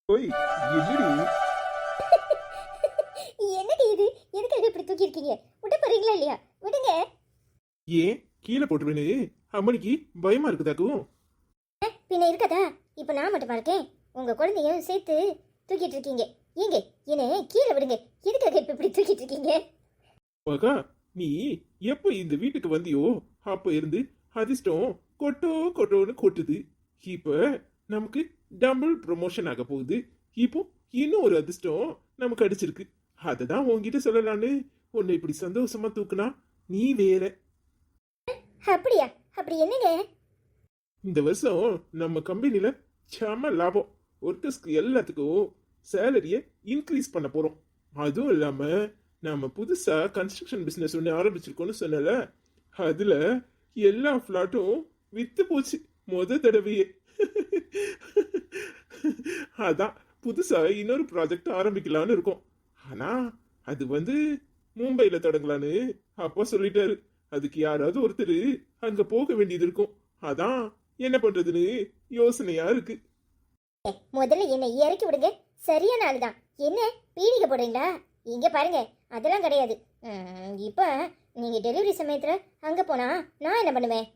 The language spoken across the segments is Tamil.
ஓய், என்னடி? என்னடி இது? எதுக்காக இப்படி தூக்கி இருக்கீங்க? விட போறீங்களா இல்லையா? விடுங்க. ஏன் கீழே போட்டுருவேனு அம்மனிக்கு பயமா இருக்குதாக்கும்? பின்ன இருக்கதா? இப்ப நான் மட்டுமா இருக்கேன்? உங்க குழந்தையும் சேர்த்து தூக்கிட்டு இருக்கீங்க. ஏங்க என்ன கீழே விடுங்க. எதுக்காக இப்ப இப்படி தூக்கிட்டு இருக்கீங்க? மகா, நீ எப்ப இந்த வீட்டுக்கு வந்தியோ அப்ப இருந்து அதிர்ஷ்டம் கொட்டோ கொட்டோன்னு கொட்டுது. இப்ப நமக்கு டபுள் ப்ரொமோஷன் ஆக போகுது. இப்போ இன்னும் ஒரு அதிர்ஷ்டம் நமக்கு அடிச்சிருக்கு. அததான் உன்கிட்ட சொல்லலான்னு உன்னை இப்படி சந்தோஷமா தூக்குனா நீ வேற. அப்படியா? அப்படி என்னங்க? இந்த வருஷம் நம்ம கம்பெனில செம லாபம். ஒர்க்கர்ஸ்க்கு எல்லாத்துக்கும் சேலரிய இன்க்ரீஸ் பண்ண போறோம். அதுவும் இல்லாம நாம புதுசா கன்ஸ்ட்ரக்ஷன் பிசினஸ் ஒன்று ஆரம்பிச்சிருக்கோம்னு சொன்னல, அதுல எல்லா பிளாட்டும் வித்து போச்சு தடவையே. அதான் புதுசா இன்னொரு ப்ராஜெக்ட் ஆரம்பிக்கலான்னு இருக்கோம். ஆனா அது மும்பைல தொடங்கலான்னு அப்பா சொல்லிட்டாரு. அதுக்கு யாராவது ஒருத்தர் அங்க போக வேண்டியது இருக்கும். அதான் என்ன பண்றதுன்னு யோசனையா இருக்கு. முதல்ல என்ன இறக்கி விடுங்க. சரியான ஆளுதான். என்ன பீடிகை போடுறீங்களா? இங்க பாருங்க, அதெல்லாம் கிடையாது. இப்ப நீங்க டெலிவரி சமயத்துல அங்க போனா நான் என்ன பண்ணுவேன்?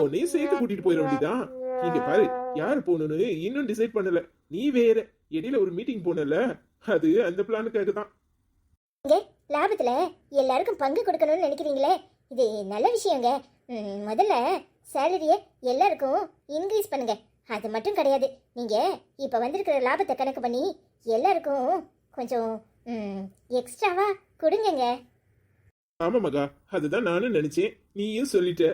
உன்னையும் சேர்த்து கூட்டிட்டு போயிட வேண்டியதான். இங்க பாரு, யாரு போகணும்னு இன்னும் டிசைட் பண்ணல. நீ வேற இடையில ஒரு மீட்டிங் போனல, அது அந்த பிளானுக்காக தான். இங்க லாபத்துல எல்லாருக்கும் பங்கு கொடுக்கணும்னு நினைக்கிறீங்களே, இது நல்ல விஷயங்க. முதல்ல சேலரிய எல்லாருக்கும் இன்க்ரீஸ் பண்ணுங்க. அது மட்டும் கிடையாது, நீங்க இப்ப வந்திருக்கிற லாபத்தை கணக்கு பண்ணி எல்லாருக்கும் கொஞ்சம் எக்ஸ்ட்ராவா கொடுங்கங்க. ஆமா மகா, அதுதான் நானும் நினைச்சேன், நீயும் சொல்லிட்ட.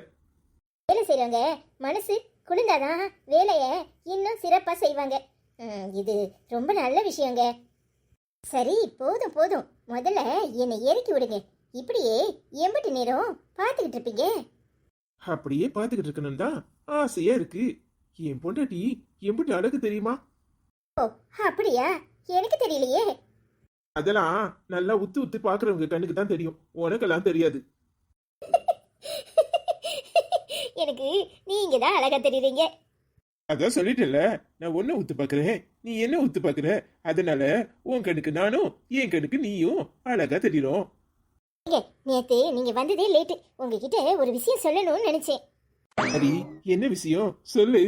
வேலை செய்யறவங்க மனசு குளிர்ந்தாதான் வேலைய இன்னும் சிறப்பா செய்வாங்க. இது ரொம்ப நல்ல விஷயங்க. சரி, போதும் போதும். முதல்ல என்னை இறக்கி விடுங்க. இப்படியே எம்பட்டு நேரம் பார்த்துக்கிட்டு இருப்பீங்க? அப்படியே பார்த்துக்கிட்டு இருக்கணும் தான் ஆசையா இருக்கு. என் பொண்டாட்டி எம்பிட்டு அழகு தெரியுமா? ஓ, அப்படியா? எனக்கு தெரியலையே. அதெல்லாம் நல்லா உத்து உத்து பாக்குறவங்க கண்ணுக்கு தான் தெரியும், உனக்கெல்லாம் தெரியாது. எனக்கு நீங்க தான் அழகா தெரியுறீங்க. அதான் சொல்லிட்டேன்ல, நான் ஒன்ன உத்து பாக்குறேன், நீ என்ன உத்து பாக்குற. அதனால உன் கண்ணுக்கு நானும், என் கண்ணுக்கு நீயும் அழகா தெரியும். நேத்து நீங்க வந்ததே லேட்டு. உங்ககிட்ட ஒரு விஷயம் சொல்லணும்னு நினைச்சேன். சரி, என்ன விஷயம் சொல்லு.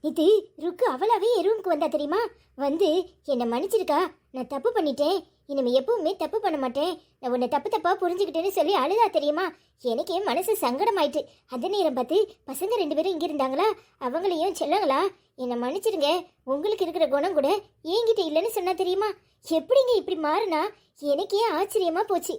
இது ருக்கு அவளாவே ரூமுக்கு வந்தா தெரியுமா? வந்து என்னை மன்னிச்சிருக்கா, நான் தப்பு பண்ணிட்டேன், இனிமே எப்பவுமே தப்பு பண்ண மாட்டேன், நான் உன்னை தப்பு தப்பா புரிஞ்சுக்கிட்டேன்னு சொல்லி அழுதா தெரியுமா? எனக்கே மனசு சங்கடமாயிட்டு. அந்த நேரம் பார்த்து பசங்க 2 பேரும் இங்க இருந்தாங்களா, அவங்களையும் செல்லங்களா, என்னை மன்னிச்சிருங்க, உங்களுக்கு இருக்கிற குணம் கூட என்கிட்ட இல்லைன்னு சொன்னா தெரியுமா? எப்படிங்க இப்படி மாறினா? எனக்கே ஆச்சரியமா போச்சு.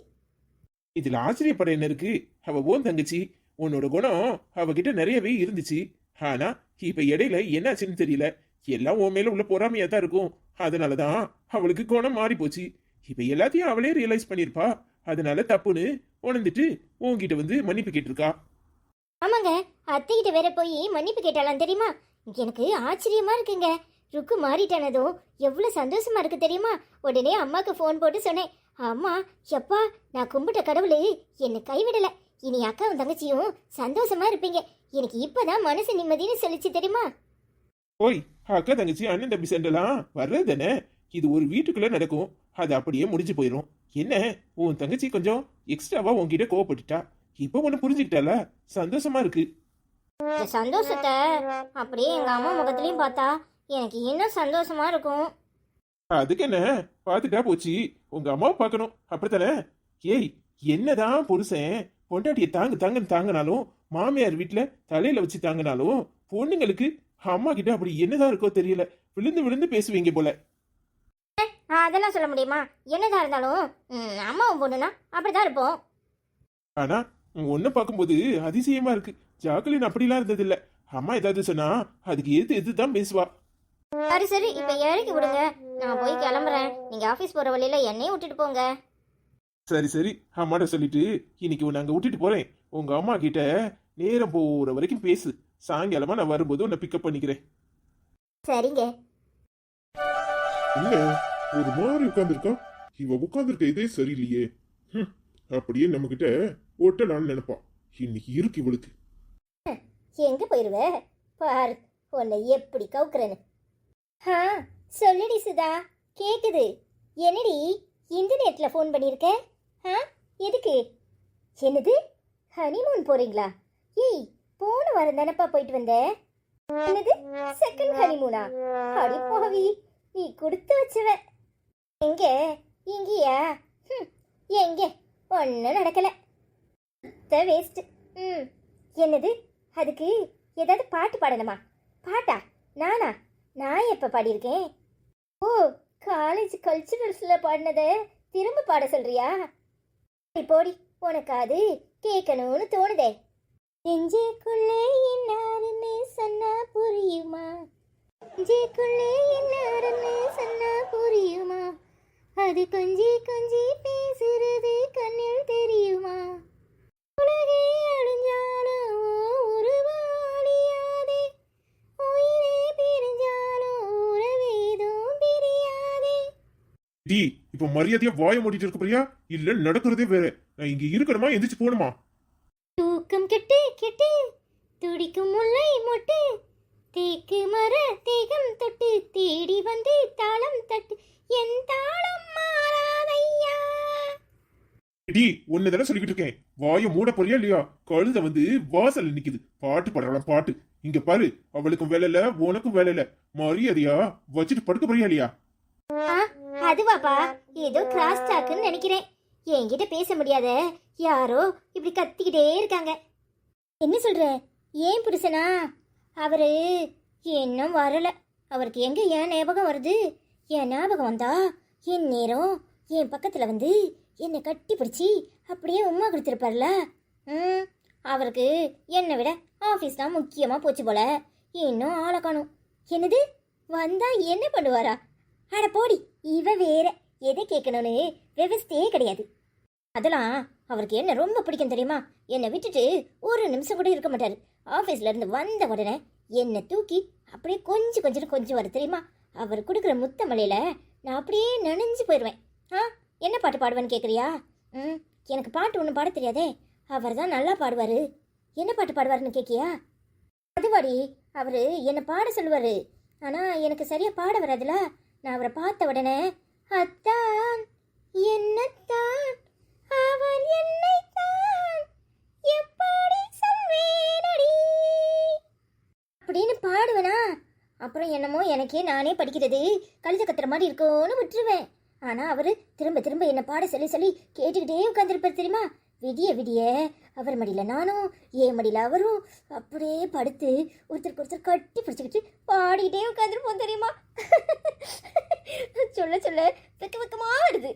இதுல ஆச்சரியப்பட என்ன இருக்கு? அவ ஓன் தங்கச்சி, உன்னோட குணம் அவகிட்ட நிறையவே இருந்துச்சு. ஆனா இப்ப இடையில என்னாச்சுன்னு தெரியல, எல்லாம் உன் மேல உள்ள பொறாமையா தான் இருக்கும். அதனாலதான் அவளுக்கு குணம் மாறி போச்சு. இப்ப எல்லாத்தையும் அவளே ரியலைஸ் பண்ணிருப்பா. அதனால தப்புன்னு உணர்ந்துட்டு உன்கிட்ட மன்னிப்பு கேட்டிருக்கா. ஆமாங்க, அத்தைகிட்ட வேற போய் மன்னிப்பு கேட்டாலாம் தெரியுமா? எனக்கு ஆச்சரியமா இருக்குங்க. ருக்கு மாறிட்டானதும் எவ்வளவு சந்தோஷமா இருக்கு தெரியுமா? உடனே அம்மாக்கு ஃபோன் போட்டு சொன்னேன், அம்மா எப்பா, நான் கும்பிட்ட கடவுளே என்னை கைவிடல, இனி அக்காவும் தங்கச்சியும் சந்தோஷமா இருப்பீங்க, எனக்கு இப்பதான் மனசு நிம்மதினு சொல்லிச்சு தெரியுமா? ஓய், அக்கா தங்கச்சி அண்ணன் தம்பி சண்டெல்லாம் வர்றது தானே, இது ஒரு வீட்டுக்குள்ள நடக்கும். அது அப்படியே முடிஞ்சு போயிடும். என்ன, உன் தங்கச்சி கொஞ்சம் எக்ஸ்ட்ராவா உன்கிட்ட கோவப்பட்டுட்டா. இப்ப ஒண்ணு புரிஞ்சுக்கிட்டால, சந்தோஷமா இருக்கு. இந்த சந்தோஷத்தை அப்படியே எங்க அம்மா முகத்திலையும் பார்த்தா எனக்கு இன்னும் சந்தோஷமா இருக்கும். அதுக்கு என்ன, பாத்துட்டா போச்சு. உங்க அம்மாவை பார்க்கணும், அப்படித்தானே? ஏய், என்னதான் புருஷன் பொண்டாட்டியை தாங்கன்னு தாங்கினாலும், மாமியார் வீட்டுல தலையில வச்சு தாங்கினாலும், பொண்ணுங்களுக்கு அம்மா கிட்ட அப்படி என்னதான் இருக்கோ தெரியல, விழுந்து விழுந்து பேசுவீங்க போல. அதெல்லாம் சொல்ல முடியுமா? என்னதான் இருந்தாலும் அம்மாவும் பொண்ணுனா அப்படிதான் இருப்போம். ஆனா ஒன்ன பார்க்கும்போது அதிசயமா இருக்கு. ஜாக்குலின் அப்படிலாம் இருந்தது இல்ல. அம்மா ஏதாவது சொன்னா அதுக்கு எது பேசுவா. சரி சரி, இப்ப இறக்கி விடுங்க, நான் போய் கிளம்புறேன். நீங்க ஆபீஸ் போற வழியில என்னையும் விட்டுட்டு போங்க. சரி சரி, அம்மாட்ட சொல்லிட்டு இன்னைக்கு உன்னை அங்க விட்டுட்டு போறேன். உங்க அம்மா கிட்ட நேரம் போற வரைக்கும் பேசு. சாயங்காலமா நான் வரும்போது உன்னை பிக்கப் பண்ணிக்கிறேன். சரிங்க. இல்ல, ஒரு மாதிரி உட்கார்ந்துருக்கா. இவ உட்கார்ந்துருக்க இதே சரியில்லையே. அப்படியே நம்ம கிட்ட ஒட்டலான்னு நினைப்பா. இன்னைக்கு இருக்கு இவளுக்கு. எங்க போயிருவ பாரு, உன்னை எப்படி கவுக்குறேன்னு. சொல்லுடி சுதா, கேக்குது. என்னடி இந்த நேரத்துல ஃபோன் பண்ணியிருக்க? ஆ, எதுக்கு? என்னது, ஹனிமூன் போறீங்களா? ஏய், போன வாரம் தானப்பா போயிட்டு வந்த. என்னது, செகண்ட் ஹனிமூனா? அடி போவி, நீ கொடுத்து வச்சவ. எங்க? இங்கேயா? எங்க? ஒன்றும் நடக்கல. வேஸ்ட். என்னது, அதுக்கு ஏதாவது பாட்டு பாடணுமா? பாட்டா? நானா? நான் எப்போ பாடியிருக்கேன்? ஓ, காலேஜ் கல்ச்சுரல்ஸில் பாடினதை திரும்ப பாட சொல்றியா? போடி, உனக்கு அது கேட்கணும்னு தோணுதே. நெஞ்சுக்குள்ளே என்னாருன்னு சொன்னா புரியுமா? நெஞ்சுக்குள்ளே என்னாருன்னு சொன்னா புரியுமா? அது கொஞ்சி கொஞ்சி பேசுறது கண்ணில் தெரியுமா? உலகே அழிஞ்சாலும் உருவாளியாதே, உயிரே பிரிஞ்சாலும் உறவேதும் பிரியாதே. டி, இப்ப மரியாதையா வாய மூடிட்டு இருக்க போறியா இல்ல நடக்கிறதே வேற? நான் இங்க இருக்கணுமா எந்திரிச்சு போகணுமா? தூக்கம் கெட்டு கெட்டு துடிக்கும் முல்லை மொட்டு, தேக்கு மர தேகம் தொட்டு தேடி வந்து தாளம் தட்டு, என் தாளம் மாறாதையா. டி, ஒன்னு தானே சொல்லிக்கிட்டு இருக்கேன், வாய மூட போறியா இல்லையா? கழுத வந்து வாசல்ல நிக்குது, பாட்டு பாடுறாளாம் பாட்டு. இங்க பாரு, அவளுக்கும் வேலை இல்ல உனக்கும் வேலை இல்ல, மரியாதையா வச்சுட்டு படுக்க போறியா இல்லையா? அதுவாப்பா, ஏதோ கிராஸ் டாக்குன்னு நினைக்கிறேன். என்கிட்ட பேச முடியாத யாரோ இப்படி கத்திக்கிட்டே இருக்காங்க. என்ன சொல்ற? ஏன் புருஷனா? அவரு இன்னும் வரல. அவருக்கு எங்க என் ஞாபகம் வருது? என் ஞாபகம் வந்தா என் நேரம் என் பக்கத்துல வந்து என்னை கட்டி பிடிச்சி அப்படியே உமா கொடுத்துருப்பார்ல. அவருக்கு என்னை விட ஆஃபீஸ் தான் முக்கியமா போச்சு போல. இன்னும் ஆளை காணும். என்னது, வந்தா என்ன பண்ணுவாரா? அட போடி, இவ வேற எதை கேட்கணும்னு விவஸ்தையே கிடையாது. அதெல்லாம் அவருக்கு என்ன ரொம்ப பிடிக்கும் தெரியுமா? என்னை விட்டுட்டு ஒரு நிமிஷம் கூட இருக்க மாட்டாரு. ஆஃபீஸ்ல இருந்து வந்த உடனே என்னை தூக்கி அப்படியே கொஞ்சம் வர தெரியுமா? அவர் கொடுக்குற முத்தமலையில நான் அப்படியே நனைஞ்சு போயிடுவேன். என்ன பாட்டு பாடுவேன்னு கேட்குறியா? எனக்கு பாட்டு ஒன்றும் பாட தெரியாதே. அவர் தான் நல்லா பாடுவார். என்ன பாட்டு பாடுவாருன்னு கேட்கியா? அதுவாடி, அவர் என்னை பாட சொல்லுவார். ஆனால் எனக்கு சரியாக பாட வராதுல. நான் அவரை பார்த்த உடனே அத்தான் என்னத்தான் அவர் என்னைத்தான் எப்படி சொல்வேனடி அப்படின்னு பாடுவேனா. அப்புறம் என்னமோ எனக்கே நானே படிக்கிறது கழுத கத்துற மாதிரி இருக்கும்னு விட்டுருவேன். ஆனால் அவர் திரும்ப திரும்ப என்னை பாட சொல்லி கேட்டுக்கிட்டே உட்காந்துருப்பார் தெரியுமா? விடிய விடிய அவர் மடியில் நானும் ஏன் மடியில் அவரும் அப்படியே படுத்து ஒருத்தருக்கு ஒருத்தர் கட்டி பிடிச்சிக்கிட்டு பாடிக்கிட்டே உட்காந்துருப்போம் தெரியுமா? சொல்ல சொல்ல வெக்கமா வருது.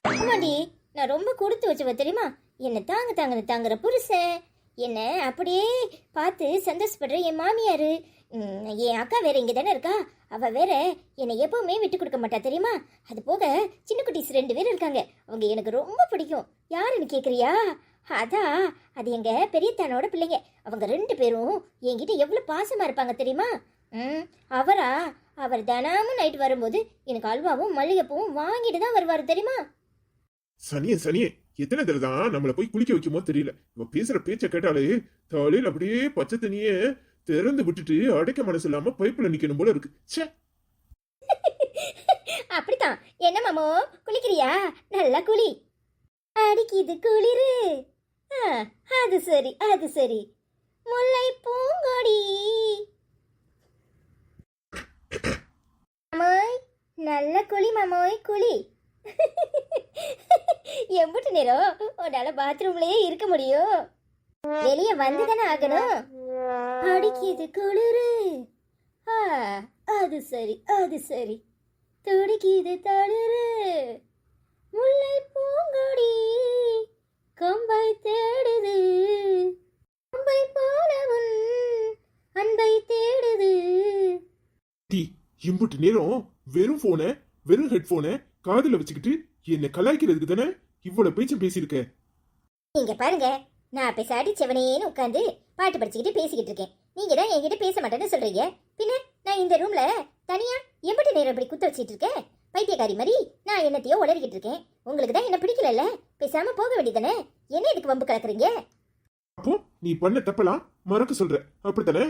ஆமாடி, நான் ரொம்ப கொடுத்து வச்சுவ தெரியுமா? என்னை தாங்குற புருஷன், என்னை அப்படியே பார்த்து சந்தோஷப்படுற என் மாமியார். என் அக்கா வேற இங்கே தானே இருக்கா. அவள் வேற என்னை எப்பவுமே விட்டு கொடுக்க மாட்டா தெரியுமா? அது போக சின்ன குட்டீஸ் 2 பேர் இருக்காங்க. அவங்க எனக்கு ரொம்ப பிடிக்கும். யாருன்னு கேட்குறியா? அதான், அது எங்கள் பெரியத்தானோட பிள்ளைங்க. அவங்க 2 பேரும் என்கிட்ட எவ்வளோ பாசமாக இருப்பாங்க தெரியுமா? அவர் தினமும் நைட்டு வரும்போது எனக்கு அல்வாவும் மல்லிகைப்பூவும் வாங்கிட்டு தான் வருவார் தெரியுமா? சனியே எத்தனை தடவை தான் நம்மளை போய் குளிக்க வைக்குமோ தெரியல. இவ பேசுற பேச்ச கேட்டாலே தலையில அப்படியே பச்சை தண்ணியே திறந்து விட்டுட்டு அடைக்க மனசு இல்லாம பைப்புல நிக்கணும் போல இருக்கு. அப்படித்தான். என்ன மாமோ, குளிக்கிறியா? நல்லா குளி. அடிக்குது குளிரு. அது சரி. முல்லை பூங்கொடி மாமோய், நல்ல குளி மாமோய், குளி. எம்பிட்டு நேரம் உன்னால பாத்ரூம்லயே இருக்க முடியும்? வெளியே வந்துதானே ஆகணும். அடிக்குது குளிரு. அது சரி. துடிக்குது தளிரு. முல்லை பூங்கொடி கொம்பை தேடுது, கொம்பை போலவும் அன்பை தேடுது. இம்புட்டு நேரம் வெறும் போன வெறும் ஹெட்போனை காதுல வச்சுக்கிட்டு என்ன கலாய்க்கிறதுக்கு தானே இவ்வளவு பேச்சும் பேசியிருக்க. நீங்க பாருங்க, நான் பேசாடி செவனேன்னு உட்காந்து பாட்டு படிச்சுக்கிட்டு பேசிக்கிட்டு இருக்கேன். நீங்க தான் என்கிட்ட பேச மாட்டேன்னு சொல்றீங்க. பின்ன நான் இந்த ரூம்ல தனியா எம்பிட்டு நேரம் இப்படி குத்த வச்சிட்டு இருக்கேன்? பைத்தியக்காரி மாதிரி நான் என்னத்தையோ உளறிக்கிட்டு இருக்கேன். உங்களுக்கு தான் என்ன பிடிக்கல, பேசாம போக வேண்டியதானே. என்ன இதுக்கு வம்பு கலக்குறீங்க? அப்போ நீ பண்ண தப்பலாம் மறக்க சொல்ற, அப்படித்தானே?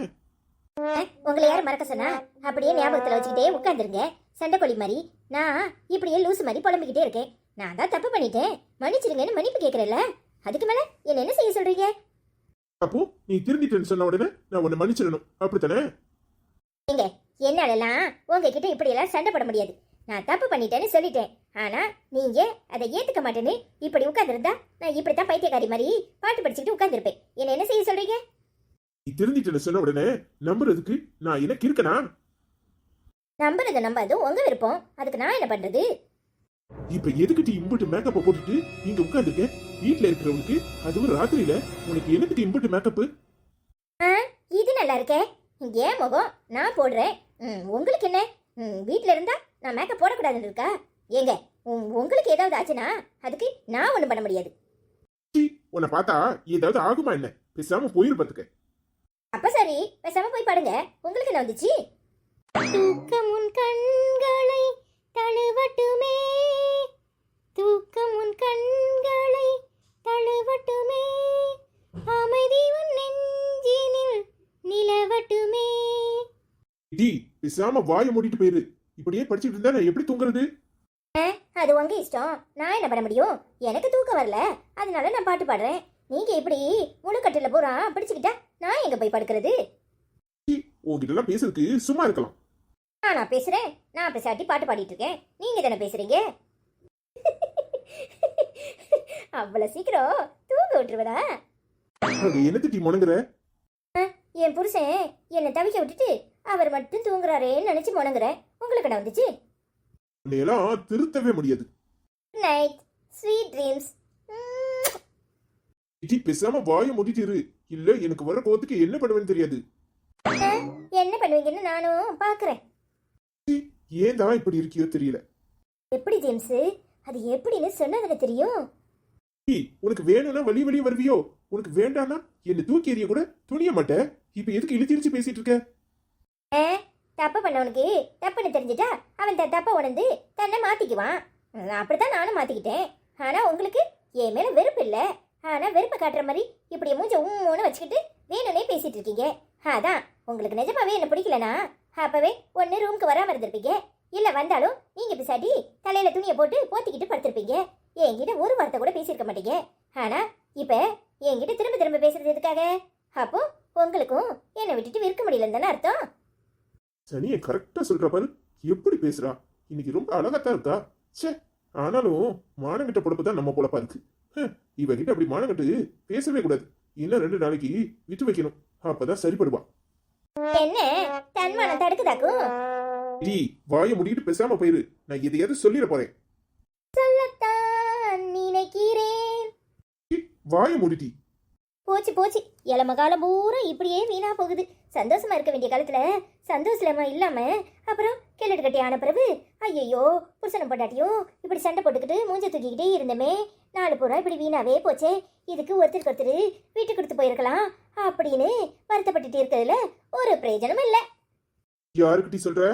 உங்களை யாரும் மறக்க சொன்னா அப்படியே ஞாபகத்துல வச்சுக்கிட்டே உட்காந்துருங்க சண்டைக்கோழி மாதிரி. நான் இப்படியே லூசு மாதிரி புலம்பிக்கிட்டே இருக்கேன். நான் தான் தப்பு பண்ணிட்டேன், மன்னிச்சிருங்கன்னு மன்னிப்பு கேட்கறேன்ல, அதுக்கு மேல என்ன செய்ய சொல்றீங்க? அப்போ நீ திருந்திட்டேன்னு சொன்ன உடனே நான் உன்னை மன்னிச்சிடணும், அப்படித்தானே? நீங்க என்னாலலாம் உங்ககிட்ட இப்படி எல்லாம் சண்டை போட முடியாது. நான் தப்பு பண்ணிட்டேன்னு சொல்லிட்டேன். ஆனா நீங்க அதை ஏத்துக்க மாட்டேன்னு இப்படி உட்கார்ந்துருந்தா நான் இப்படித்தான் பைத்தியக்காரி மாதிரி பாட்டு படிச்சுக்கிட்டு உட்கார்ந்துருப்பேன். என்ன செய்ய சொல்றீங்க? நீ திருந்திட்டேன்னு சொன்ன உடனே நம்புறதுக்கு நான் எனக்கு இருக்கனா? நம்புறது நம்பாது உங்க விருப்பம், அதுக்கு நான் என்ன பண்றது? இப்ப எதுக்கிட்டு இம்புட்டு மேக்கப்பை போட்டுட்டு நீங்க உட்கார்ந்துருக்க? வீட்டுல இருக்கிறவங்களுக்கு அதுவும் ராத்திரியில உனக்கு என்னத்துக்கு இம்புட்டு மேக்கப்? இது நல்லா இருக்கே. ஏன் முகம் நான் போடுறேன், உங்களுக்கு என்ன? வீட்ல இருந்தா நான் மேக்கப் போடக்கூடாதுன்னு இருக்கா? ஏங்க உங்களுக்கு ஏதாவது ஆச்சுன்னா அதுக்கு நான் ஒண்ணும் பண்ண முடியாது. உன்னை பார்த்தா ஏதாவது ஆகுமா என்ன? பேசாம போயிரு பாத்துக்க. அப்ப சரி, பேசாம போய் பாடுங்க. உங்களுக்கு என்ன வந்துச்சு? தூக்கம் உன் கண்களை தழுவட்டுமே, தூக்கம் உன் கண்களை தழுவட்டுமே, அமைதி உன் நெஞ்சினில் நிலவட்டுமே. டி பேசாம வாயை மூடிட்டு போயிரு. இப்படியே படிச்சுட்டு இருந்தா நான் எப்படி தூங்குறது? அது உங்க இஷ்டம், நான் என்ன பண்ண முடியும்? எனக்கு தூக்கம் வரல, அதனால நான் பாட்டு பாடுறேன். நீங்க இப்படி முழுக்கட்டில பூரா பிடிச்சுக்கிட்டா நான் எங்க போய் படுக்கிறது? உங்ககிட்ட எல்லாம் பேசுறதுக்கு சும்மா இருக்கலாம். நான் பேசுறேன், நான் பேசாட்டி பாட்டு பாடிட்டு இருக்கேன். நீங்க தானே பேசுறீங்க. அவ்வளவு சீக்கிரம் தூங்க விட்டுருவதா? என்னது டி முணங்குற? என் புருஷன் என்னை தவிக்க விட்டுட்டு அவர் மட்டும் தூங்குறாரேன்னு நினைச்சு முணங்குறேன். உங்களுக்கு என்ன வந்துச்சு? உன்னையெல்லாம் திருத்தவே முடியாது. Night sweet dreams. டி பேசாம வாயை மூடிட்டு இரு, இல்ல எனக்கு வர கோவத்துக்கு என்ன பண்ணுவேன்னு தெரியாது. என்ன பண்ணுவீங்கன்னு நானும் பாக்குறேன். ஏன் தான் இப்படி இருக்கியோ தெரியல. எப்படி ஜேம்ஸ்? அது எப்படின்னு சொன்னதுல தெரியும். உனக்கு வேணும்னா வழி வழி வருவியோ? உனக்கு வேண்டாம்னா என்ன தூக்கி எறிய கூட துணிய மாட்ட. இப்ப எதுக்கு இழுத்து பேசிட்டு இருக்க? தப்பு பண்ணவனுக்கு தப்புன்னு தெரிஞ்சுட்டா அவன் தப்ப உணர்ந்து தன்னை மாத்திக்குவான். அப்படித்தான் நானும் மாத்திக்கிட்டேன். ஆனா உங்களுக்கு என் மேல வெறுப்பு இல்ல. ஆனா வெறுப்பை காட்டுற மாதிரி இப்படி மூஞ்ச உம்முன்னு வச்சுக்கிட்டு வேணும்னே பேசிட்டு இருக்கீங்க. அதான் உங்களுக்கு நிஜமாவே என்ன பிடிக்கலனா அப்பவே ஒன்னு ரூமுக்கு வராம இருந்திருப்பீங்க. இல்ல வந்தாலும் நீங்க பிசாட்டி தலையில துணியை போட்டு போத்திக்கிட்டு படுத்திருப்பீங்க. என்கிட்ட ஒரு வார்த்தை கூட பேசியிருக்க மாட்டீங்க. ஆனா இப்ப என்கிட்ட திரும்ப திரும்ப பேசுறது எதுக்காக? அப்போ உங்களுக்கும் என்னை விட்டுட்டு இருக்க முடியலன்னு தானே அர்த்தம்? சனியை கரெக்டா சொல்ற பாரு, எப்படி பேசுறா. இன்னைக்கு ரொம்ப அழகாத்தான் இருக்கா. சே, ஆனாலும் மானங்கிட்ட பொழப்பு தான் நம்ம பொழப்பா இருக்கு. இவகிட்ட அப்படி மானங்கிட்டு பேசவே கூடாது. இன்னும் 2 நாளைக்கு விட்டு வைக்கணும், அப்பதான் சரிப்படுவா. என்ன தன்மானம் தடுக்குதாக்கும்? வாயை முடிக்கிட்டு பேசாம போயிரு, நான் எதையாவது சொல்லிட போறேன். சொல்லத்தான் நினைக்கிறேன். வாயை மூடிட்டி. போச்சு போச்சு, இளம காலம் பூரா இப்படியே வீணா போகுது. சந்தோஷமா இருக்க வேண்டிய காலத்துல சந்தோஷமா இல்லாம அப்புறம் கிளட்டு கட்டி ஆன பிறகு ஐயோ புருஷனம் பொண்டாட்டியும் இப்படி சண்டை போட்டுக்கிட்டு மூஞ்ச தூக்கிக்கிட்டே இருந்தமே, நாலு பூரா இப்படி வீணாவே போச்சே, இதுக்கு ஒருத்தருக்கு ஒருத்தர் வீட்டு கொடுத்து போயிருக்கலாம் அப்படின்னு வருத்தப்பட்டுட்டு இருக்கிறதுல ஒரு பிரயோஜனமும் இல்லை. யாருக்கிட்டி சொல்ற?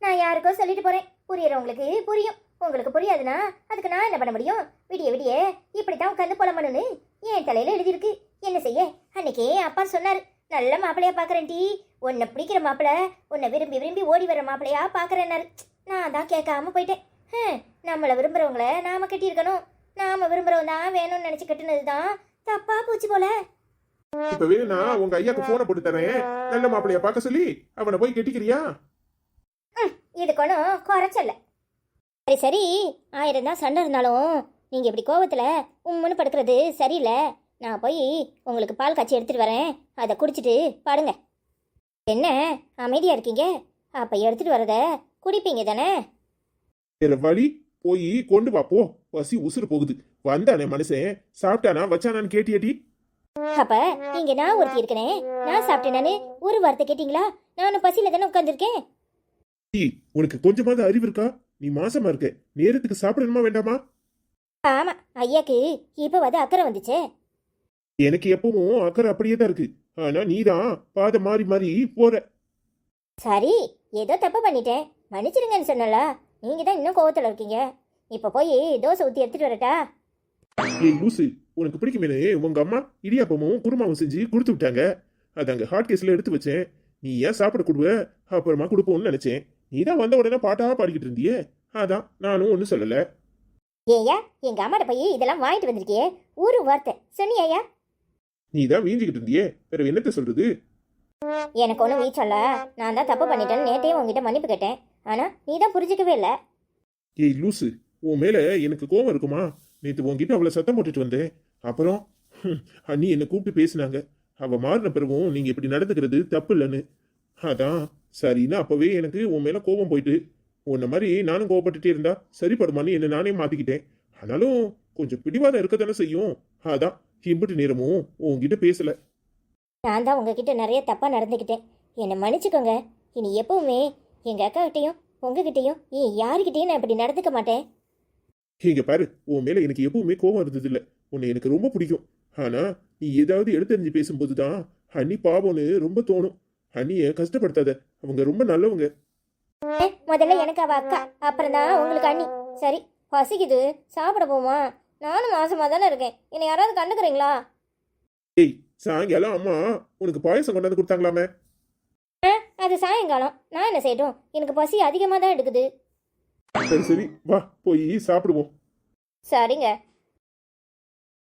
நான் யாருக்கோ சொல்லிட்டு போறேன். புரியறவங்களுக்கு புரியும், உங்களுக்கு புரியாதுன்னா அதுக்கு நான் என்ன பண்ண முடியும்? விடிய விடிய இப்படித்தான் உட்காந்து புலம்பணும்னு என் தலையில எழுதியிருக்கு. என்ன செய்ய? அன்னைக்கே அப்பா சொன்னாரு, நல்ல மாப்பிள்ளையா பாக்குறேன் டி, உன்னை பிடிக்கிற மாப்பிள்ள, உன்னை விரும்பி விரும்பி ஓடி வர மாப்பிள்ளையா பாக்குறேன்னாரு. நான் தான் கேட்காம போயிட்டேன். நம்மளை விரும்புறவங்கள நாம கட்டியிருக்கணும், நாம விரும்புறவங்க தான் வேணும்னு நினைச்சு கட்டுனதுதான் தப்பா போச்சு போல. இப்ப வேணா உங்க ஐயாக்கு போனை போட்டு தரேன், நல்ல மாப்பிள்ளையா பார்க்க சொல்லி அவனை போய் கெட்டிக்கிறியா? இதுக்கு ஒன்றும் குறைச்சல்ல. சரி சரி, 1000 தான் சண்டை இருந்தாலும் நீங்க இப்படி கோவத்துல உம்முன்னு படுக்கிறது சரியில்லை. நான் போய் உங்களுக்கு பால் காய்ச்சி எடுத்துட்டு வரேன், அதை குடிச்சிட்டு பாடுங்க. என்ன அமைதியா இருக்கீங்க? அப்ப எடுத்துட்டு வரத குடிப்பீங்க தானே? வேற வழி, போய் கொண்டு வா போ. பசி உசுறு போகுது. வந்தானே மனுஷன், சாப்பிட்டானா வச்சானான்னு கேட்டியடி? அப்ப நீங்க நான் ஒருத்தி இருக்கனே, நான் சாப்பிட்டேனானு ஒரு வார்த்தை கேட்டீங்களா? நானும் பசியில தானே உட்காந்துருக்கேன். உனக்கு கொஞ்சமாவது அறிவு இருக்கா? நீ மாசமா இருக்க, நேரத்துக்கு சாப்பிடணுமா வேண்டாமா? ஆமா, ஐயாக்கு இப்பவாது அக்கறை வந்துச்சே. எனக்கு எப்பவும் அக்கறை அப்படியே தான் இருக்கு. ஆனா நீதான் பாதை மாறி மாறி போற. சரி, ஏதோ தப்பு பண்ணிட்டேன், மன்னிச்சிருங்கன்னு சொன்னல. நீங்க தான் இன்னும் கோவத்துல இருக்கீங்க. இப்ப போய் தோசை ஊத்தி எடுத்துட்டு வரட்டா? ஏய் லூசு, உனக்கு பிடிக்குமே உங்க அம்மா இடியாப்பமும் குருமாவும் செஞ்சு கொடுத்து விட்டாங்க. அது அங்க ஹாட் கேஸ்ல எடுத்து வச்சேன். நீ ஏன் சாப்பிட கொடுவ அப்புறமா கொடுப்போம்னு நினைச்சேன். நீ தான் வந்த உடனே பாட்டா பாடிக்கிட்டு இருந்தியே, அதான் நானும் ஒன்றும் சொல்லல. ஏயா எங்க அம்மாட்ட போய் இதெல்லாம் வாங்கிட்டு வந்திருக்கியே, ஒரு வார்த்தை சொன்னியா? நீ தான் வீஞ்சிக்கிட்டு இருந்தியே, வேற என்னத்த சொல்றது? எனக்கு ஒன்றும் வீச்சல்ல, நான் தான் தப்பு பண்ணிட்டேன்னு நேற்றே உங்ககிட்ட மன்னிப்பு கேட்டேன். ஆனா நீ தான் புரிஞ்சிக்கவே இல்லை. ஏய் லூசு, உன் மேல எனக்கு கோவம் இருக்குமா? நேத்து உன்கிட்ட அவளை சத்தம் போட்டுட்டு வந்தேன். அப்புறம் அண்ணி என்னை கூப்பிட்டு பேசினாங்க. அவ மாறின பிறகும் நீங்க இப்படி நடந்துக்கிறது தப்பு இல்லைன்னு. அதான் சரின்னு அப்பவே எனக்கு உன் மேல கோபம் போயிட்டு, உன்ன மாதிரி நானும் கோவப்பட்டுட்டே இருந்தா சரிப்படுமான்னு என்ன நானே மாத்திக்கிட்டேன். ஆனாலும் கொஞ்சம் பிடிவாதம் இருக்கத்தானே செய்யும். அதான் இம்பிட்டு நேரமும் உன்கிட்ட பேசல. நான் தான் உங்ககிட்ட நிறைய தப்பா நடந்துக்கிட்டேன், என்னை மன்னிச்சுக்கோங்க. இனி எப்பவுமே எங்க அக்கா கிட்டையும் உங்ககிட்டயும் யாருக்கிட்டையும் நான் இப்படி நடந்துக்க மாட்டேன். இங்க பாரு, உன் மேல எனக்கு எப்பவுமே கோவம் இருந்தது இல்ல. உன்னை எனக்கு ரொம்ப பிடிக்கும். ஆனா நீ ஏதாவது எடுத்தறிஞ்சு பேசும்போதுதான் அண்ணி பாவம்னு ரொம்ப தோணும். அண்ணிய கஷ்டப்படுத்தாத, அவங்க ரொம்ப நல்லவங்க. முதல்ல எனக்கு அவ அக்கா, அப்புறம் தான் உங்களுக்கு அண்ணி. சரி, பசிக்குது, சாப்பிட போமா? நானும் மாசமா தானே இருக்கேன், என்னை யாராவது கண்டுக்கிறீங்களா? ஏய், சாயங்காலம் அம்மா உனக்கு பாயசம் கொண்டாந்து கொடுத்தாங்களாமே. அது சாயங்காலம், நான் என்ன செய்யட்டும்? எனக்கு பசி அதிகமாக தான் எடுக்குது. சரி சரி, வா போய் சாப்பிடுவோம். சரிங்க,